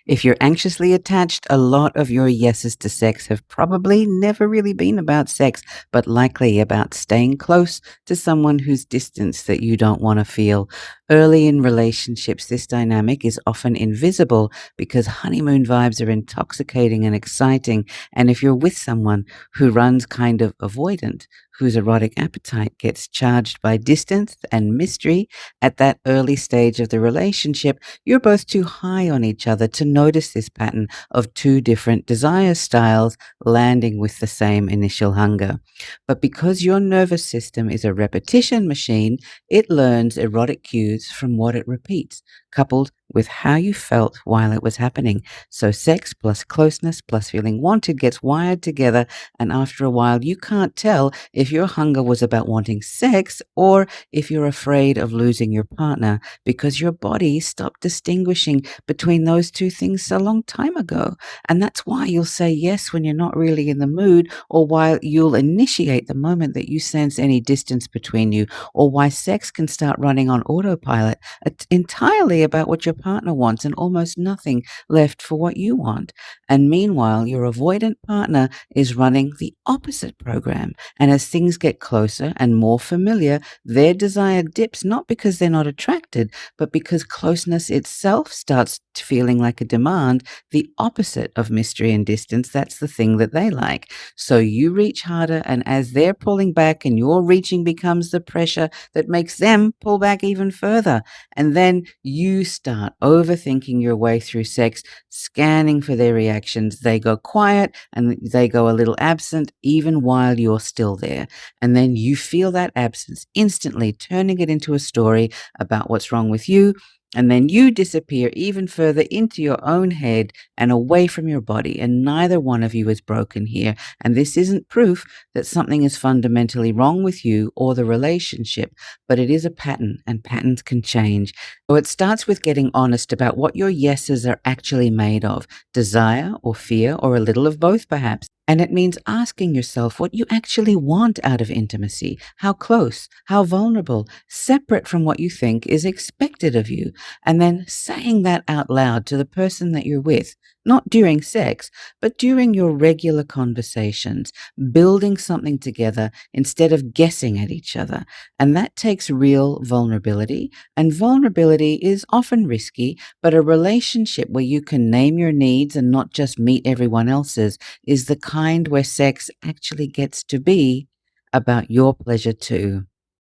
If you're anxiously attached, a lot of your yeses to sex have probably never really been about sex, but likely about staying close to someone whose distance that you don't want to feel. Early in relationships, this dynamic is often invisible because honeymoon vibes are intoxicating and exciting. And if you're with someone who runs kind of avoidant, whose erotic appetite gets charged by distance and mystery at that early stage of the relationship, you're both too high on each other to notice this pattern of two different desire styles landing with the same initial hunger. But because your nervous system is a repetition machine, it learns erotic cues from what it repeats, coupled with how you felt while it was happening. So sex plus closeness plus feeling wanted gets wired together, and after a while, you can't tell if your hunger was about wanting sex or if you're afraid of losing your partner because your body stopped distinguishing between those two things a long time ago. And that's why you'll say yes when you're not really in the mood, or why you'll initiate the moment that you sense any distance between you, or why sex can start running on autopilot. It's entirely about what your partner wants and almost nothing left for what you want. And meanwhile, your avoidant partner is running the opposite program. And as things get closer and more familiar, their desire dips not because they're not attracted, but because closeness itself starts feeling like a demand, the opposite of mystery and distance. That's the thing that they like. So you reach harder, and as they're pulling back and your reaching becomes the pressure that makes them pull back even further. And then you start overthinking your way through sex, scanning for their reactions. They go quiet and they go a little absent, even while you're still there. And then you feel that absence instantly, turning it into a story about what's wrong with you. And then you disappear even further into your own head and away from your body. And neither one of you is broken here. And this isn't proof that something is fundamentally wrong with you or the relationship, but it is a pattern, and patterns can change. So it starts with getting honest about what your yeses are actually made of: desire or fear, or a little of both, perhaps. And it means asking yourself what you actually want out of intimacy: how close, how vulnerable, separate from what you think is expected of you. And then saying that out loud to the person that you're with, not during sex, but during your regular conversations, building something together instead of guessing at each other. And that takes real vulnerability. And vulnerability is often risky, but a relationship where you can name your needs and not just meet everyone else's is the kind where sex actually gets to be about your pleasure too.